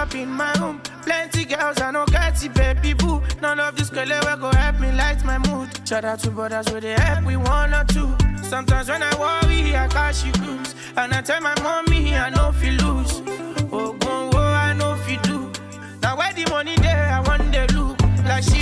up in my room. Plenty girls, I know get it, baby boo. None of this girl ever go help me light my mood. Shout out to brothers where they help we one or two. Sometimes when I worry, I cash you cruise. And I tell my mommy, I know if you lose. Oh, go, I know if you do. Now where the money there, I want the look. Like she